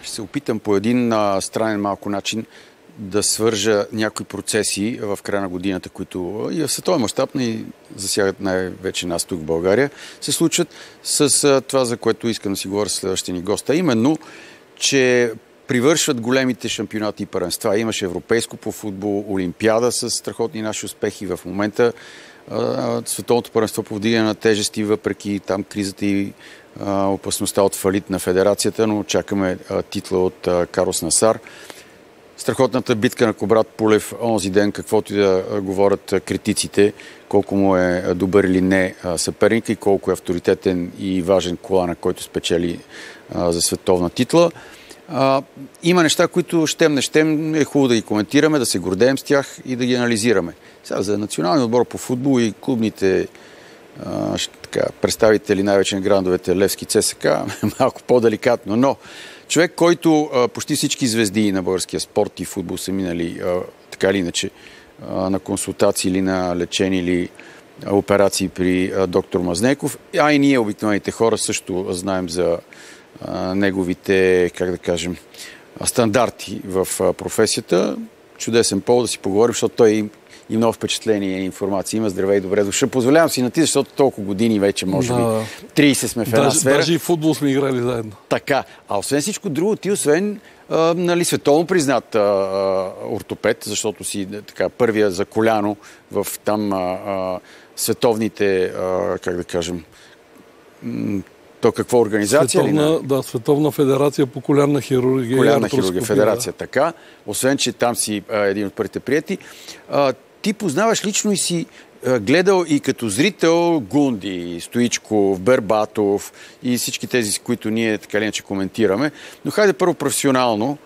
ще се опитам по един странен малко начин да свържа някои процеси в края на годината, които и в световен мащаб и засягат най-вече нас тук в България, се случват с това, за което искам да си говоря с следващия ни гост. А именно, че привършват големите шампионати и първенства. Имаше европейско по футбол, олимпиада с страхотни наши успехи. В момента световното първенство по вдигане на тежести, въпреки там кризата и опасността от фалит на федерацията, но чакаме титла от Карлос Насар. Страхотната битка на Кубрат Пулев онзи ден, каквото и да говорят критиците, колко му е добър или не съперник и колко е авторитетен и важен колана, който спечели за световна титла. Има неща, които щем не щем е хубаво да ги коментираме, да се гордеем с тях и да ги анализираме. Сега за националния отбор по футбол и клубните представители най-вече на грандовете Левски, ЦСК, малко по-деликатно, но човек, който почти всички звезди на българския спорт и футбол са минали така или иначе на консултации или на лечение или операции при доктор Мазнеков, а и ние, обикновените хора, също знаем за неговите, как да кажем, стандарти в професията. Чудесен повод да си поговорим, защото той и много впечатление и информация има. Здравей, добре дошъл. Позволявам си на ти, защото толкова години вече, може би, 30 сме в една сфера. Даже и футбол сме играли заедно. Така. А освен всичко друго, ти освен световно признат ортопед, защото си така първия за коляно в там световните, как да кажем, то каква организация? Световна федерация по колянна хирургия. Колянна хирургия, федерация, така. Освен, че там си един от първите приятели. Ти познаваш лично и си гледал и като зрител Гунди, Стоичков, Бербатов и всички тези, с които ние така или иначе коментираме. Но хайде първо професионално.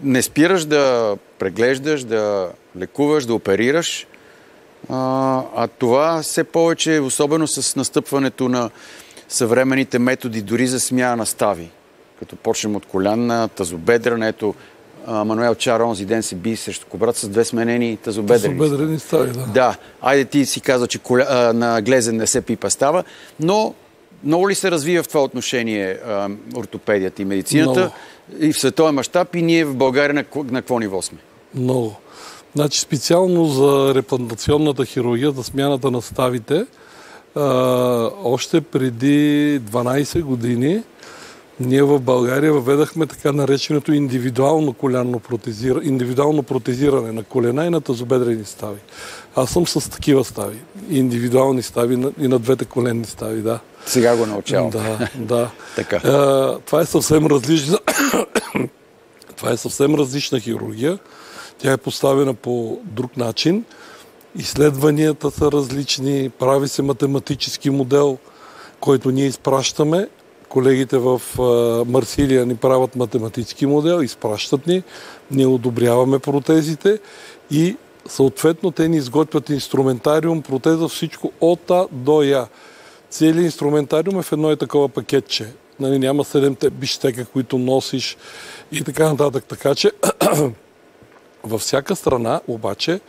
Не спираш да преглеждаш, да лекуваш, да оперираш. А това все повече, особено с настъпването на съвременните методи, дори за смяна на стави. Като почнем от колянна, тазобедрена, ето Мануел Чар онзи ден се би срещу Кубрат с 2 сменени тазобедрени стави. Да. Айде ти си казва, че на глезен не се пипа става, но много ли се развива в това отношение ортопедията и медицината? Много. И в световен мащаб, и ние в България на какво ниво сме? Много. Значи специално за реплантационната хирургия, за смяната на ставите, още преди 12 години ние в България въведахме така нареченото индивидуално протезиране на колена и на тазобедрени стави. Аз съм с такива стави. Индивидуални стави и на двете коленни стави, да. Сега го научавам. Да. Така. Това е съвсем различна това е съвсем различна хирургия. Тя е поставена по друг начин. Изследванията са различни, прави се математически модел, който ние изпращаме. Колегите в Марсилия ни правят математически модел, изпращат ни, ние одобряваме протезите и съответно те ни изготвят инструментариум, протеза, всичко от А до Я. Целият инструментариум е в едно и такова пакетче. Няма 7 биштека, които носиш и така нататък. Така че във всяка страна обаче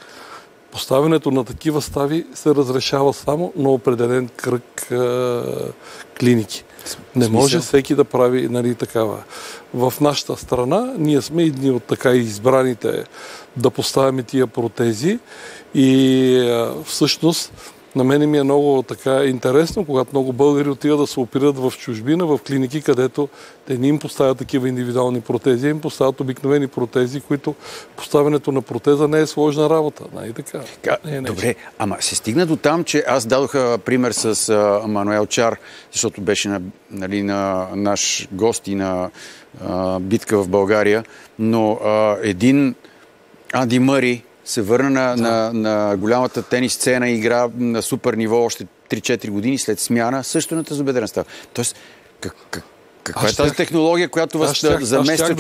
поставянето на такива стави се разрешава само на определен кръг клиники. Не може всеки да прави такава. В нашата страна ние сме едни от така избраните да поставяме тия протези и всъщност на мен ми е много така интересно, когато много българи отиват да се оперират в чужбина, в клиники, където те не им поставят такива индивидуални протези, им поставят обикновени протези, които поставянето на протеза не е сложна работа. Така. Добре, ама се стигна до там, че аз дадох пример с Мануел Чар, защото беше на наш гост и на битка в България, но един Анди Мъри се върна на голямата тенис сцена и игра на супер ниво още 3-4 години след смяна, също на тазобедрен став. Тоест, каква е тази технология, която замества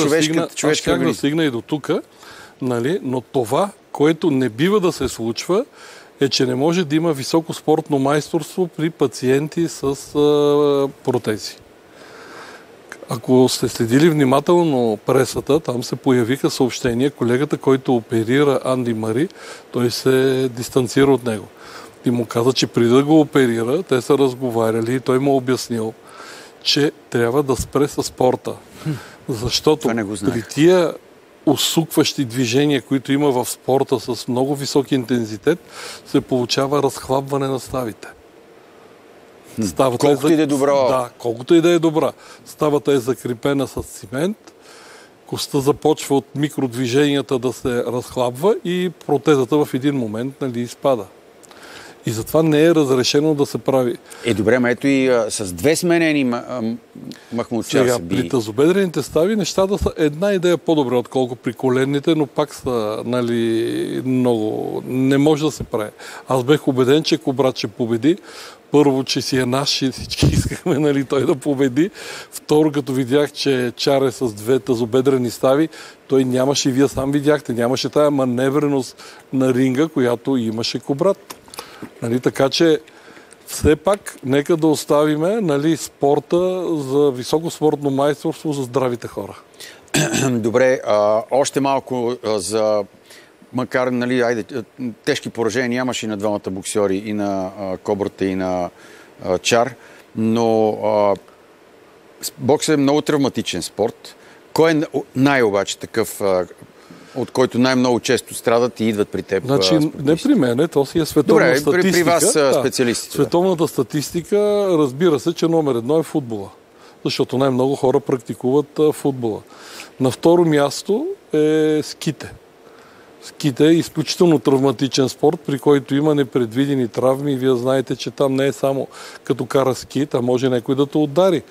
човешка Аз да стигна и до тук, но това, което не бива да се случва, е, че не може да има високо спортно майсторство при пациенти с протези. Ако сте следили внимателно пресата, там се появиха съобщения. Колегата, който оперира Анди Мъри, той се дистанцира от него. И му каза, че преди да го оперира, те са разговаряли и той му обяснил, че трябва да спре със спорта. Защото при тия усукващи движения, които има в спорта с много висок интензитет, се получава разхлабване на ставите. Колкото и да е добра. Да, колкото и да е добра. Ставата е закрепена с цимент, костта започва от микродвиженията да се разхлабва и протезата в един момент изпада. И затова не е разрешено да се прави. Добре, ето и с две сменени махмутчар се би. При тазобедрените стави нещата са една идея по-добре, отколко при коленните, но пак са много... Не може да се прави. Аз бех убеден, че Кубрат ще победи. Първо, че си е наш и всички искахме той да победи. Второ, като видях, че Чар е с две тазобедрени стави, той нямаше, и вие сам видяхте, нямаше тая маневреност на ринга, която имаше Кубрат. Така че все пак нека да оставиме спорта за високо спортно майсторство за здравите хора. Добре, още малко за... Макар, тежки поражения нямаше и на двамата боксери, и на Кобрата, и на Чар, но боксът е много травматичен спорт. Кой е обаче такъв, от който най-много често страдат и идват при теб? Не при мен, то си е световна статистика. Добре, при вас специалистите. Световната статистика, разбира се, че номер едно е футбола. Защото най-много хора практикуват футбола. На второ място е ските. Ските е изключително травматичен спорт, при който има непредвидени травми и вие знаете, че там не е само като кара ски, там може някой да те удари.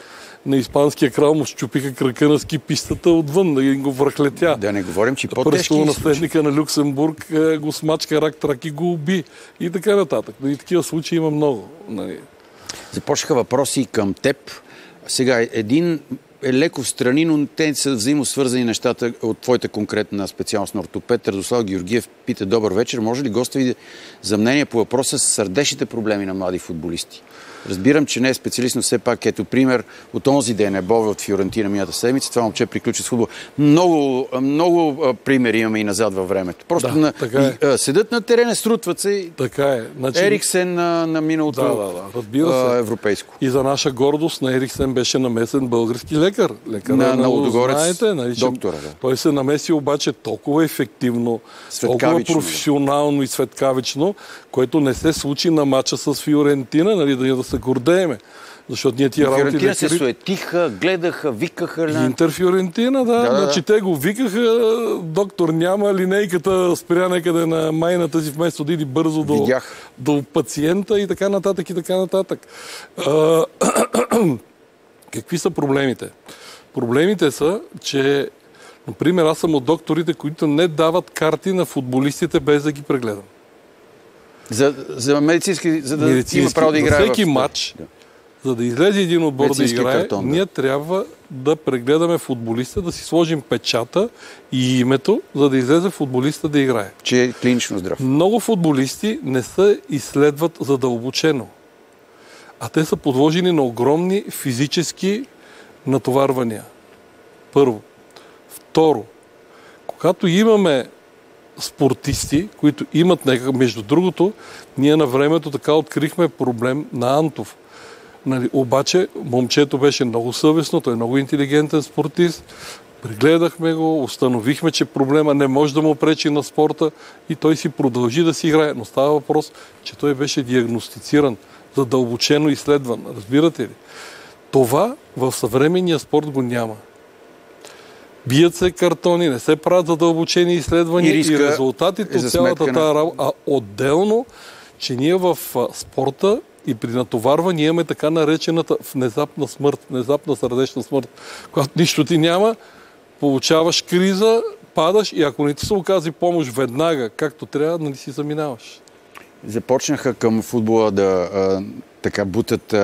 На испанския крал му щупиха крака на ски пистата отвън, да го връхлетя. Да не говорим, че по-тежки наследника на Люксембург го смачка рак и го уби. И така нататък. И такива случаи има много. Започнаха въпроси към теб. Сега, един е леко в страни, но те са взаимосвързани нещата от твоята конкретна специалност на ортопед. Радослав Георгиев пита: добър вечер, може ли госта ви за мнение по въпроса с сърдечните проблеми на млади футболисти? Разбирам, че не е специалист, но все пак ето пример от онзи ден е Бове от Фиорентина миналата седмица. Това момче приключи с футбол. Много примери имаме и назад във времето. Просто седат на терена, срутват се. Така е. Ериксен на миналото европейско. И за наша гордост на Ериксен беше намесен български лекар. На Лудогорец, доктора. Да. Той се намеси обаче толкова ефективно, толкова професионално и светкавично, което не се случи на мача с Фиорентина, да се гордееме. Защото ние тия работи... Фиорентина се суетиха, гледаха, викаха. Интер Фиорентина, да. Значи те го викаха, доктор няма, линейката спря някъде на майната си, вместо да иди бързо до пациента и така нататък, и така нататък. Какви са проблемите? Проблемите са, че, например, аз съм от докторите, които не дават карти на футболистите без да ги прегледам. За медицински, за да има право да играе. За всеки матч, за да излезе един отбор да играе, ние трябва да прегледаме футболиста, да си сложим печата и името, за да излезе футболиста да играе. Че е клинично здрав. Много футболисти не се изследват задълбочено, а те са подложени на огромни физически натоварвания. Първо. Второ, когато имаме спортисти, които имат някакъв... Между другото, ние на времето така открихме проблем на Антов. Обаче, момчето беше много съвестно, той е много интелигентен спортист. Прегледахме го, установихме, че проблема не може да му пречи на спорта и той си продължи да си играе. Но става въпрос, че той беше диагностициран, задълбочено изследван. Разбирате ли? Това в съвременния спорт го няма. Бият се картони, не се правят задълбочени изследвания и резултатите от цялата тази работа. А отделно, че ние в спорта и при натоварване имаме така наречената внезапна смърт, внезапна сърдечна смърт. Когато нищо ти няма, получаваш криза, падаш и ако не ти се окази помощ веднага, както трябва, нали си заминаваш. Започнаха към футбола да бутат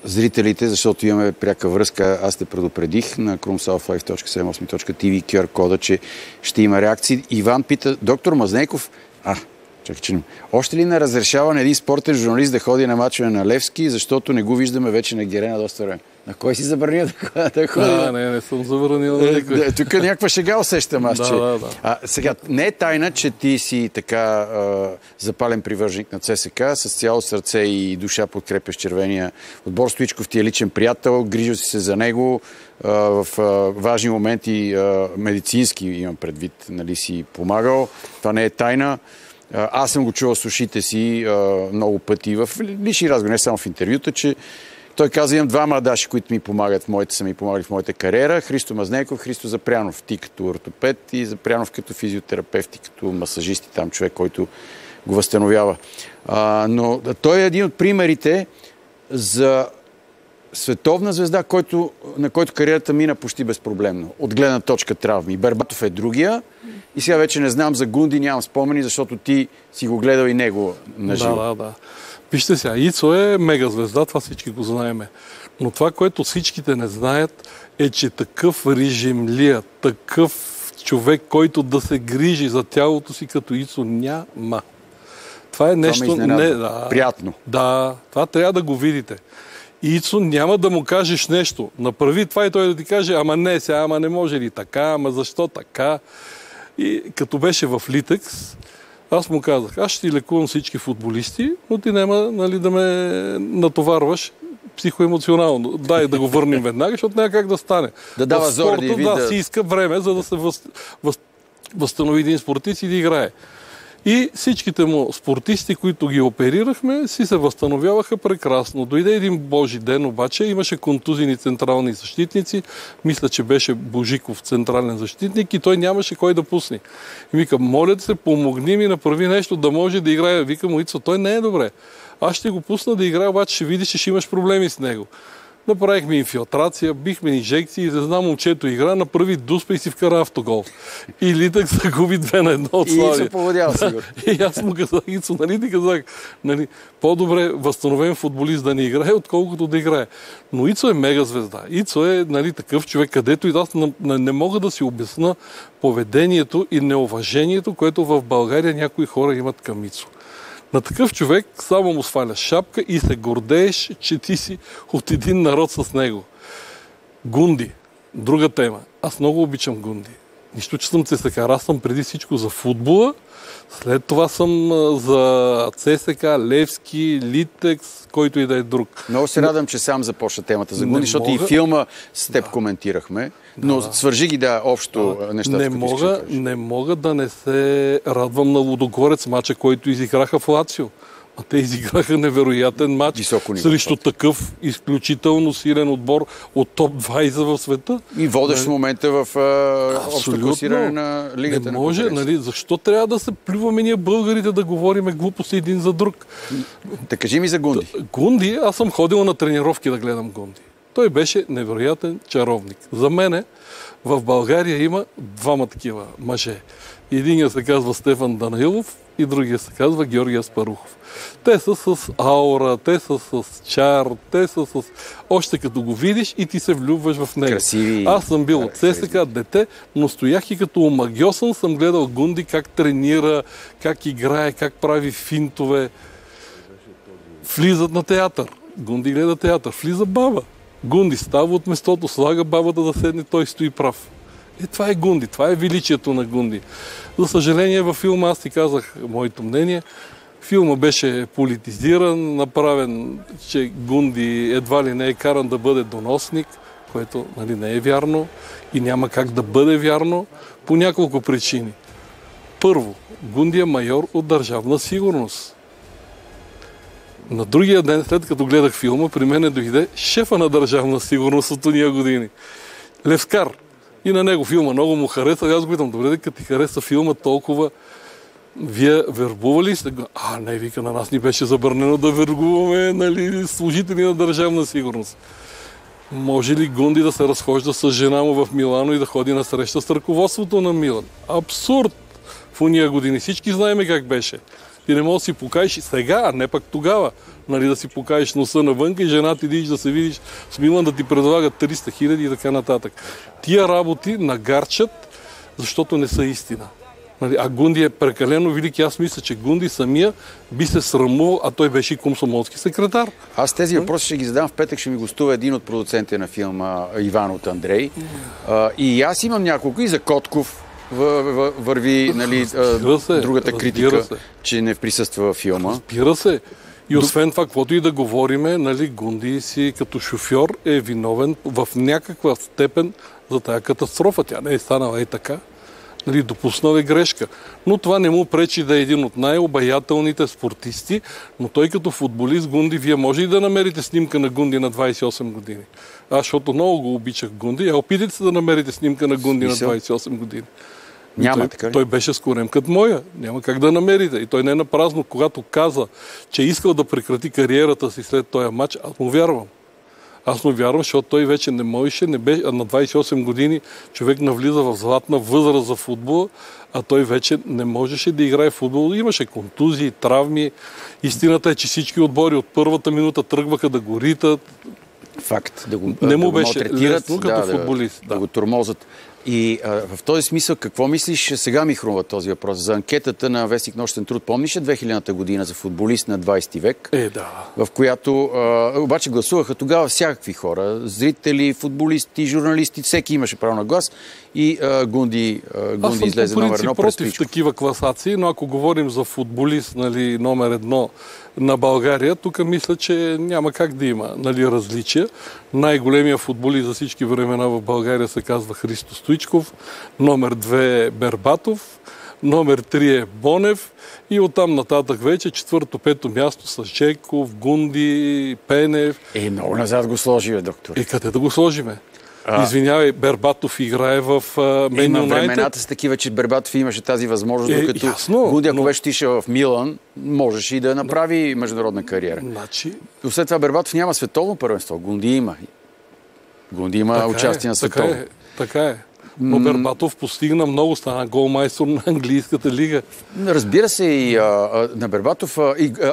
зрителите, защото имаме пряка връзка. Аз те предупредих на krumsalf5.78.tv QR кода, че ще има реакции. Иван пита: доктор Мазнейков, Чакай. Още ли не разрешава на един спортен журналист да ходи на мачове на Левски, защото не го виждаме вече на Герена доста време? На кой си забранил да ходи? Не съм забранил на никой. Тук някаква шега усещам аз, че... Да. Сега, не е тайна, че ти си така запален привърженик на ЦСКА, с цяло сърце и душа подкрепяш червения отбор. Стоичков ти е личен приятел, грижил си се за него, в важни моменти медицински, имам предвид, нали, си помагал. Това не е тайна. Аз съм го чувал с ушите си много пъти в лични разговори, не само в интервюта, че той каза, имам двама адаши, които ми помагат са ми помагали в моята кариера. Христо Мазнейков, Христо Запрянов, ти като ортопед и Запрянов като физиотерапевт и като масажист и там човек, който го възстановява. Но той е един от примерите за световна звезда, на който кариерата мина почти безпроблемно. От гледна точка травми. Бербатов е другия. И сега вече не знам за Гунди, нямам спомени, защото ти си го гледал и него наживо. Да. Вижте сега, Ицо е мега звезда, това всички го знаеме. Но това, което всичките не знаят, е, че такъв режимлия, такъв човек, който да се грижи за тялото си като Ицо, няма. Това е нещо... Приятно. Да, това трябва да го видите. Ицо няма да му кажеш нещо. Направи това и той да ти каже, ама не сега, ама не може ли така, ама защо така? И като беше в Литекс, аз му казах, аз ще ти лекувам всички футболисти, но ти няма, нали, да ме натоварваш психоемоционално. Дай да го върнем веднага, защото няма как да стане. Да дава зор да си иска време, за да се възстанови един спортист и да играе. И всичките му спортисти, които ги оперирахме, си се възстановяваха прекрасно. Дойде един божи ден, обаче имаше контузини централни защитници. Мисля, че беше Божиков централен защитник и той нямаше кой да пусне. И викам, моля се, помогни ми, направи нещо да може да играе. Викам, Ицо, той не е добре. Аз ще го пусна да играе, обаче ще видиш, че ще имаш проблеми с него. Направихме инфилтрация, бихме инжекции и не знам, момчето игра, направи дуспа и си вкара автогол. И Литък загуби 2-1 от Славия. И Ицо поводял сигурно. И аз му казах, Ицо, нали ти казах, нали, по-добре възстановен футболист да не играе, отколкото да играе. Но Ицо е мега звезда. Ицо е, нали, такъв човек, където и аз не мога да си обясна поведението и неуважението, което в България някои хора имат към Ицо. На такъв човек само му сваляш шапка и се гордееш, че ти си от един народ с него. Гунди. Друга тема. Аз много обичам Гунди. Нищо, че съм ЦСКА. Аз съм преди всичко за футбола. След това съм за ЦСКА, Левски, Литекс, който и да е друг. Много се радвам, че сам започна темата за Гунди, защото и филма с теб коментирахме. Но свържи ги, общо нещата. Не мога да не се радвам на Лудогорец, мача, който изиграха в Лацио. А те изиграха невероятен матч срещу такъв изключително силен отбор от топ 20 в света. И водещ в момента в общо класиране на Лигата. Не може, нали? Защо трябва да се плюваме ние българите да говориме глупости един за друг? Да кажи ми за Гунди. Гунди, аз съм ходил на тренировки да гледам Гунди. Той беше невероятен чаровник. За мене в България има двама такива мъже. Единият се казва Стефан Данаилов и другия се казва Георги Аспарухов. Те са с аура, те са с чар, те са с... Още като го видиш и ти се влюбваш в него. Красиви. Аз съм бил от ЦСКА дете, но стоях и като омагьосан съм гледал Гунди как тренира, как играе, как прави финтове. Влизат на театър. Гунди гледа театър. Влиза баба. Гунди става от местото, слага бабата да седне, той стои прав. Това е Гунди, това е величието на Гунди. За съжаление, във филма аз ти казах моето мнение. Филма беше политизиран, направен, че Гунди едва ли не е каран да бъде доносник, което, нали, не е вярно и няма как да бъде вярно по няколко причини. Първо, Гунди е майор от Държавна сигурност. На другия ден, след като гледах филма, при мен дойде шефа на Държавна сигурност от уния години. Левскар. И на него филма много му хареса. Аз го питам, добре, като ти хареса филма толкова, вие вербували сте? Не, вика, на нас ни беше забранено да вербуваме, нали, служители на Държавна сигурност. Може ли Гунди да се разхожда с жена му в Милано и да ходи на среща с ръководството на Милан? Абсурд! В уния години. Всички знаеме как беше. Ти не можеш да си покажеш сега, а не пък тогава. Нали, да си покажеш носа навънка и жена ти да се видиш с Милан, да ти предлага 300 хиляди и така нататък. Тия работи нагарчат, защото не са истина. Нали, а Гунди е прекалено велики. Аз мисля, че Гунди самия би се срамувал, а той беше и комсомолски секретар. Аз тези въпроси ще ги задам в петък, ще ми гостува един от продуцентите на филма Иван от Андрей. И аз имам няколко и за Котков върви нали, другата критика, че не присъства във филма. Разбира се. И освен това, каквото и да говориме, нали, Гунди си като шофьор е виновен в някаква степен за тая катастрофа. Тя не е станала и така. Нали, допуснал е грешка. Но това не му пречи да е един от най-обаятелните спортисти, но той като футболист Гунди, вие може и да намерите снимка на Гунди на 28 години. Аз, защото много го обичах Гунди, опитайте се да намерите снимка на Гунди на 28 години. Няма така ли? Той беше с корем като моя. Няма как да намерите. И той не е напразно, когато каза, че искал да прекрати кариерата си след този матч, аз му вярвам. Аз му вярвам, защото той вече не можеше, на 28 години човек навлиза в златна възраст за футбол, а той вече не можеше да играе в футбол. Имаше контузии, травми. Истината е, че всички отбори от първата минута тръгваха да го ритат. Факт. Не му беше лесно като футболист. Да го тормозат. И в този смисъл, какво мислиш, сега ми хрумва този въпрос, за анкетата на Вестник Нощен труд, помниш ли 2000-та година за футболист на 20 век? Да. В която обаче гласуваха тогава всякакви хора, зрители, футболисти, журналисти, всеки имаше право на глас и Гунди излезе номер едно. Аз съм против такива класации, но ако говорим за футболист, нали, номер едно на България, тук мисля, че няма как да има, нали, различия. Най-големия футболист за всички времена в България се казва Христо Стоичков, номер 2 е Бербатов, номер 3 е Бонев и оттам нататък вече четвърто-пето място с Чеков, Гунди, Пенев. Много назад го сложи, доктор. Къде да го сложиме? Извинявай, Бербатов играе в Мен Юнайтед. Времената са такива, че Бербатов имаше тази възможност, докато Гунди, ако беше отишъл в Милан, можеше и да направи международна кариера. След това Бербатов няма световно първенство. Гунди има. Гунди има участие на световно. Така е. Но Бербатов постигна много, стана голмайстор на английската лига. Разбира се, и на Бербатов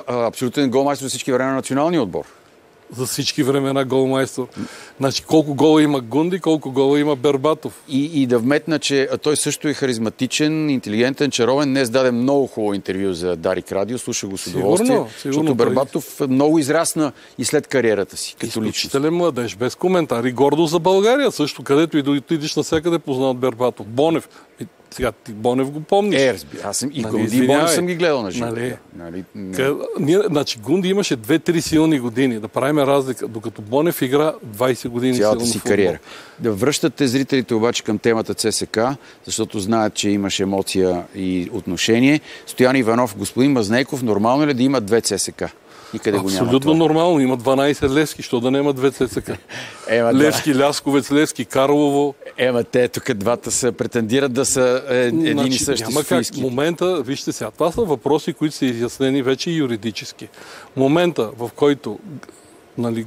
абсолютен голмайстор за всички времена на националния отбор. За всички времена голмайстор. Значи колко гола има Гунди, колко гола има Бербатов. И да вметна, че той също е харизматичен, интелигентен, чаровен. Днес даде много хубаво интервю за Дарик Радио, слуша го с удоволствие. Защото Бербатов много израсна и след кариерата си. Изключителен младеж, без коментари. Гордо за България също, където и да отидеш навсякъде познават Бербатов. Бонев. Сега ти Бонев го помниш. Аз съм и Гунди и Бонев съм ги гледал на живо. Значи Гунди имаше 2-3 силни години. Да правим разлика, докато Бонев игра 20 години цялата си кариера. Да връщате зрителите обаче към темата ЦСК, защото знаят, че имаше емоция и отношение. Стоян Иванов, господин Мазнейков, нормално ли да има две ЦСК? Абсолютно нормално. Има 12 Левски, що да няма две ЦСК. Левски, Лясковец, Левски, Карлово. Те тук двата се претендират да са един и същи софийски. В момента, вижте сега, това са въпроси, които са изяснени вече и юридически. Момента, в който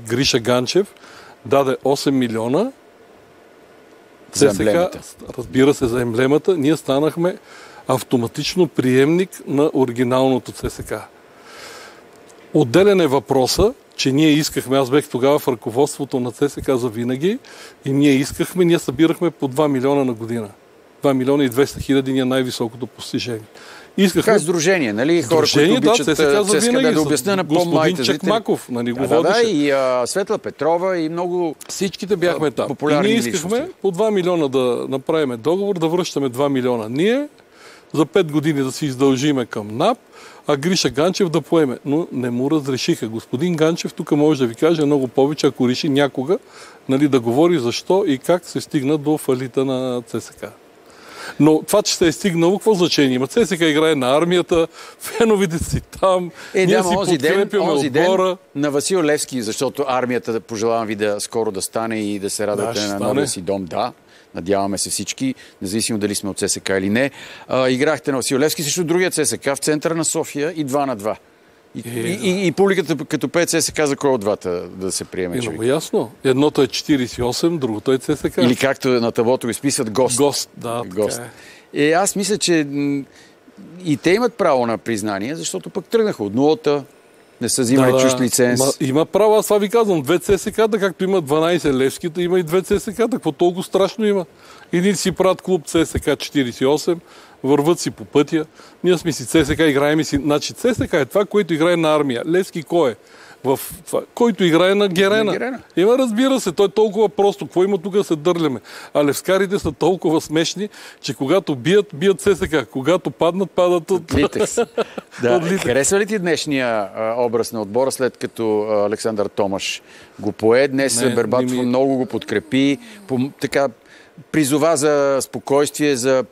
Гриша Ганчев даде 8 милиона ЦСК, разбира се, за емблемата, ние станахме автоматично приемник на оригиналното ЦСК. Отделен е въпроса, че ние искахме, аз бех тогава в ръководството на ЦСК за винаги и ние събирахме по 2 милиона на година. 2 милиона и 200 хиляди ни е най-високото постижение. Така е сдружение, нали? Хора, които обичат ЦСКА, да обясня на по-младите зрители. Чакмаков, нали, го водеше. И Светла Петрова и много всичките бяхме там. И ние искахме по 2 милиона да направим договор, да връщаме 2 милиона ние, за 5 години да си издължиме към НАП, а Гриша Ганчев да поеме. Но не му разрешиха. Господин Ганчев тук може да ви каже много повече, ако реши някога, нали, да говори защо и как се стигна до фалита на ЦСКА. Но това, че се е стигнало, какво значение има? ЦСКА играе на армията, феновите си там, ние си подкрепяме отбора. На Васил Левски, защото армията, пожелавам ви да скоро да стане и да се радвате на новия си дом. Да. Надяваме се всички, независимо дали сме от ЦСКА или не. Играхте на Васил Левски срещу другия ЦСКА в центъра на София и 2-2. И публиката като пее ЦСКА, за кой от двата да се приеме човек? Много ясно. Едното е 48, другото е ЦСКА. Или както на таблото го изписват гост. Гост, да, гост. Така е. Аз мисля, че и те имат право на признание, защото пък тръгнаха от нулата, не са взимали чужд лиценз. Има право, аз това ви казвам. Две ЦСКА-та, както има 12 Левските, има и две ЦСКА-та. Какво толкова страшно има? Един си правят клуб ЦСКА 48, върват си по пътя. Ние сме си ЦСКА, играем си. Значи ЦСКА е това, което играе на армия. Левски кой е? Който играе на Герена. Има, разбира се, той е толкова просто. Какво има тук да се дърляме? А левскарите са толкова смешни, че когато бият ССК, когато падат от Литекс. Да. Харесва ли ти днешния образ на отбора, след като Александър Томаш го пое? Днес Бербатов много го подкрепи, така призова за спокойствие, за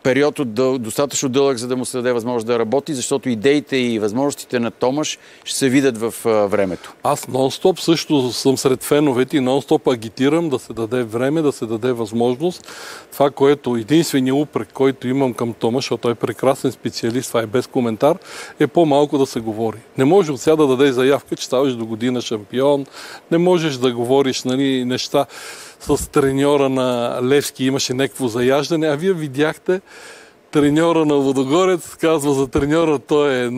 период достатъчно дълъг, за да му се даде възможност да работи, защото идеите и възможностите на Томаш ще се видят в времето. Аз нон-стоп също съм сред феновете и нон-стоп агитирам да се даде време, да се даде възможност. Това, което единственият упрек, който имам към Томаш, защото той е прекрасен специалист, това е без коментар, е по-малко да се говори. Не може от сега да даде заявка, че ставаш до година шампион, не можеш да говориш неща. С треньора на Левски имаше някакво заяждане, а вие видяхте треньора на Лудогорец, казва за треньора, той е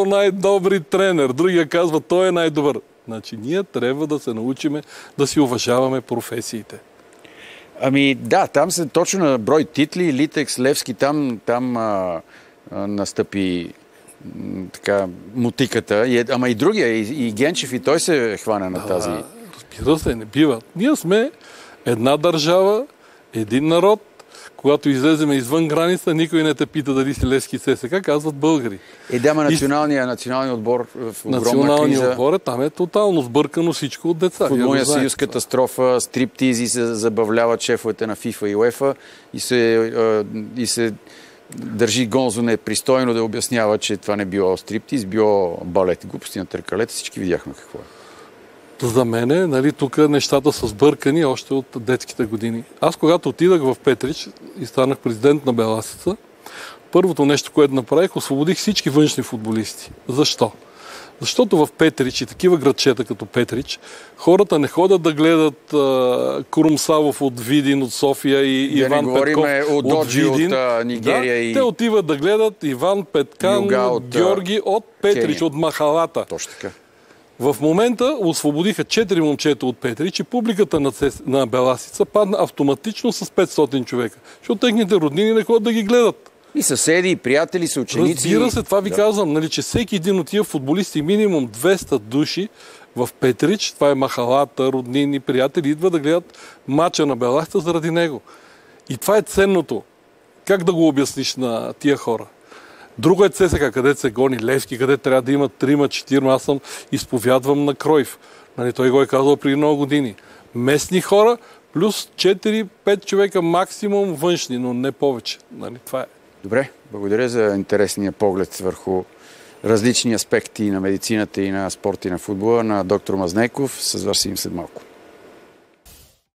най-добри тренер. Другия казва, той е най-добър. Значи ние трябва да се научиме да си уважаваме професиите. Ами да, там се точно на брой титли, Литекс, Левски, там настъпи така мотиката. Ама и другия, и Генчев, и той се хвана на тази... Разбира се, не бива. Ние сме една държава, един народ. Когато излеземе извън граница, никой не те пита дали си Левски ССК, казват българи. Националният отбор в огромна криза. Националният отбор, там е тотално сбъркано всичко от деца. Футболния съюз катастрофа, стриптизи се забавляват шефовете на FIFA и UEFA и се държи Гонзо непристойно да обяснява, че това не било стриптиз, било балет. Глупости на търкалета, всички видяхме какво е. За мен, тук нещата са сбъркани още от детските години. Аз, когато отидах в Петрич и станах президент на Беласица, първото нещо, което направих, освободих всички външни футболисти. Защо? Защото в Петрич и такива градчета като Петрич, хората не ходят да гледат Крум Савов от Видин, от София и Иван Петков от Видин. От Нигерия. Те отиват да гледат Иван Петкан, Георги от Петрич, Кения. От Махалата. Точно така. В момента освободиха 4 момчета от Петрич и публиката на Беласица падна автоматично с 500 човека. Защото техните роднини не ходят да ги гледат. И съседи, и приятели, са ученици. Разбира се, това ви казвам, че всеки един от тия футболисти, минимум 200 души в Петрич, това е Махалата, роднини, приятели, идва да гледат мача на Беласица заради него. И това е ценното. Как да го обясниш на тия хора? Друго е ЦСКА, където се гони Левски, където трябва да има 3-4, аз съм изповядвам на Кройф. Той го е казал преди много години. Местни хора плюс 4-5 човека максимум външни, но не повече. Това е. Добре, благодаря за интересния поглед върху различни аспекти на медицината и на спорта и на футбола на доктор Мазнейков. С вас им след малко.